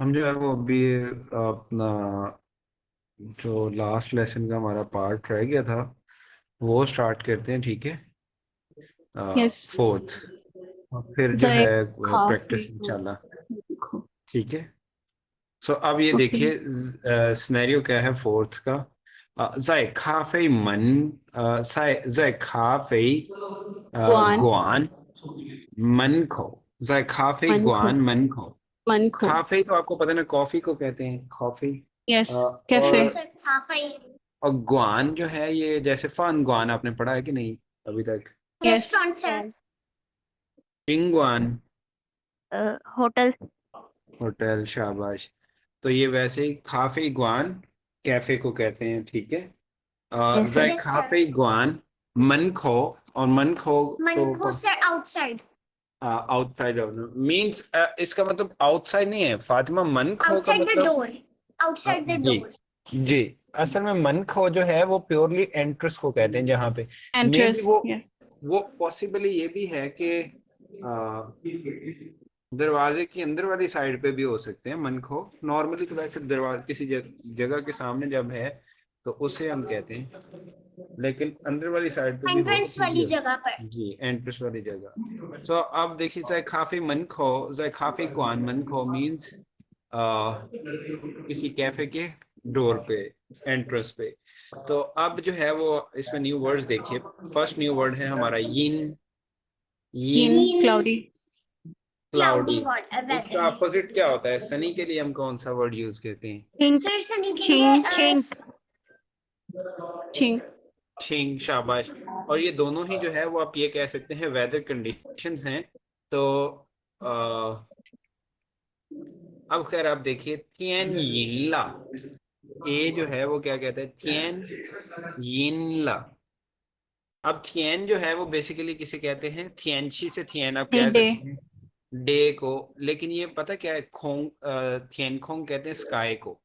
हम जो है वो अभी अपना जो लास्ट लेसन का हमारा पार्ट रह गया था वो स्टार्ट करते हैं, ठीक है। यस। फोर्थ, और फिर जो है जाए प्रैक्टिस काफी को इंशाल्लाह। देखो। ठीक है। सो अब ये ओके। देखिए सिनेरियो क्या है फोर्थ का। 关门口，在咖啡馆门口门口。काफे तो आपको पता है ना, कॉफी को कहते हैं कॉफी। यस। कैफे। और गुआन जो है ये जैसे फन गुआन आपने पढ़ा है कि नहीं अभी तक। यस। इंगुआन होटल। होटल, शाबाश। तो ये वैसे ही काफे गुआन कैफे को कहते हैं, ठीक है। Yes sir. जाए काफे गुआन मन खो, और मन खो तो आउटसाइड मीन्स, इसका मतलब आउटसाइड नहीं है फातिमा, मन खो का मतलब जी जी। असल में मन खो जो है वो प्योरली एंट्रेंस को कहते हैं, जहाँ पे मे बी एंट्रेंस। यस। वो पॉसिबली ये भी है कि दरवाजे की अंदर वाली साइड पे भी हो सकते हैं मन खो। नॉर्मली तो वैसे दरवाजे किसी जगह के सामने जब है तो उसे हम कहते हैं, लेकिन अंदर वाली साइड पे भी हो तो फिर भी जी एंट्रेंस वाली जगह। सो अब देखिए, चाहे काफी मन खो, चाहे काफी कुआन मन खो मीन्स किसी कैफे के डोर पे, एंट्रेंस पे। तो अब जो है वो इसमें न्यू वर्ड्स देखिए। फर्स्ट न्यू वर्ड है हमारा यिन। यिन किन क्लाउडी। क्लाउडी। इसका अपोजिट क्या होता है? सनी के लिए हम कौन सा वर्ड यूज करते हैं? थिंक। चिंग। थिंक। चिंग। छिंग, शाबाश। और ये दोनों ही जो है वो आप ये कह सकते हैं वेदर कंडीशंस हैं। तो आ, अब खैर आप देखिए थियन यिनला, ए जो है वो क्या कहता है? थियन यिनला। अब थियन जो है वो बेसिकली किसे कहते हैं? थियनशी से थियन आप कह डे। सकते हैं डे को, लेकिन ये पता क्या है, खोंग थियन खोंग कहते हैं स्काई को।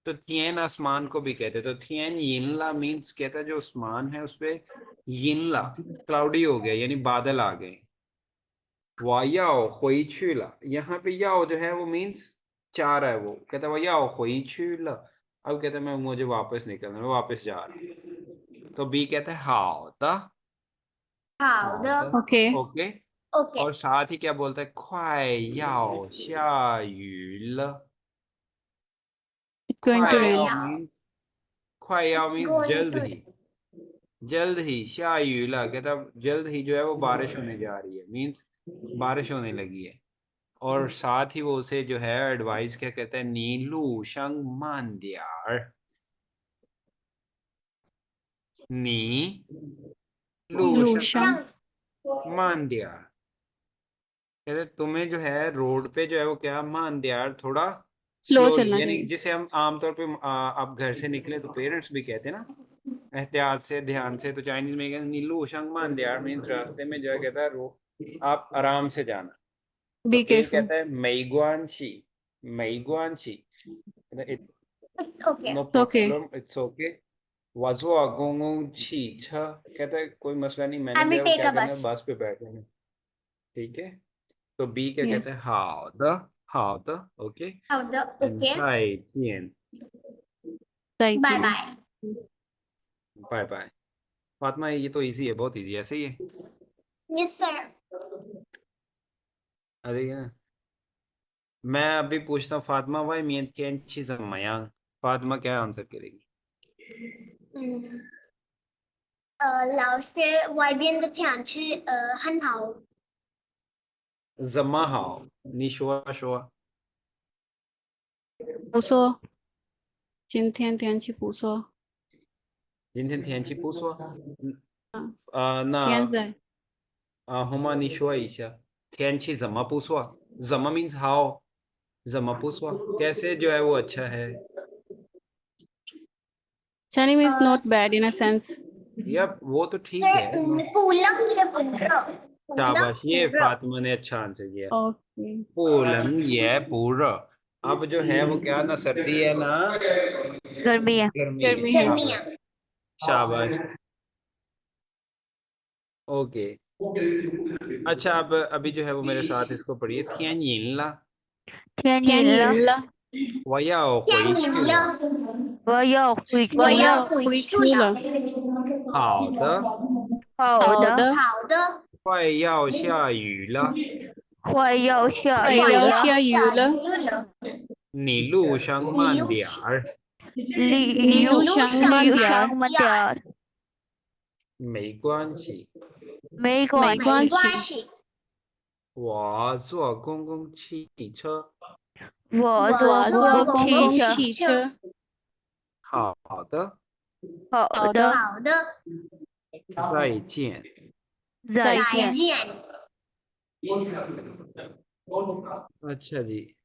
तो थियन आसमान को भी कहते हैं। तो थियन यिनला मीन्स कहता है जो आसमान है उस पे यिनला क्लाउडी हो गया, यानी बादल आ गए। वायाओ हुई छुला, यहाँ पे याओ जो है वो मीन्स चाह रहा है, वो कहता है वायाओ हुई छुला। अब कहता है मैं, मुझे वापस निकलना है, मैं वापस जा रहा हूँ। तो बी कहता है how the, how the, okay. Okay. और साथ ही क्या बोलता है? ख्वाई याओ शा यू ल। गोइंग टू ख्वाई रेन। याओ मीन्स, ख्वाई याओ मीन्स जल्द ही, जल्द ही। शा यू ल कहता है जल्द ही जो है वो बारिश होने जा रही है, मीन्स बारिश होने लगी है। और साथ ही वो उसे जो है एडवाइस क्या कहता है? नीलू शंग मान दियार, नी लू लूशम। शंग मान दियार। कहते तुम्हें जो है रोड पे जो है वो क्या मान दियार, थोड़ा स्लो स्लोली, चलना यानी चाहिए। जिसे हम आमतौर पे आप घर से निकले तो पेरेंट्स भी कहते हैं ना, एहतियात से, ध्यान से। तो चाइनीज में कहते नीलू शंग मान दियार मीन्स रास्ते में जो है कहता है आप आराम से जाना। बी तो ए केयरफुल। कहता है मेईगुआन शी, मेईगुआन शी, no okay. Problem, it's okay. वाजुआ गोंगों छी छ, कहता है कोई मसला नहीं, मैंने जो है वो क्या करना है, बस पे बैठना है। ठीक है। तो बी क्या कहता यस। है? How the, okay. And Sai थियन, 再见。बाय बाय। फातिमा ये तो इजी है, बहुत इजी, ऐसे ही है। अरे ना, मैं अभी पूछता हूँ फातिमा, वाई मियन थियन छी जमयांग। फातिमा क्या आंसर करेगी? जमा हाओ, नी शुआ शुआ। 不说，今天天气不错。今天天气不错。嗯，现那在Huma你说一下天气怎么不错？怎么 means how，怎么不错？कैसे जो है वो अच्छा है। Chinese is not bad in a sense. Yup वो तो ठीक है। शाबाश, ये फातिमा ने अच्छा आंसर किया। ओके। पूलंग ये पूरा। अब जो है वो क्या, ना सर्दी है ना गर्मी है। गर्मी है। गर्मी है। शाबाश, शाबाश। ओके। अच्छा अब अभी जो है वो मेरे साथ इसको पढ़िए, थियन यिनला। 天 天 阴 阴 了。了。我要回去了。我要回去我了。要回去了。好的，好的，好的，快要下雨了，快要下快雨了。要下雨了，你路上慢点儿。你路上慢点儿，慢点儿。没关系，没关没关系，系。我坐公共汽车。我我坐公共汽车。汽车。好的，好好的，的，再见。再见。अच्छा जी।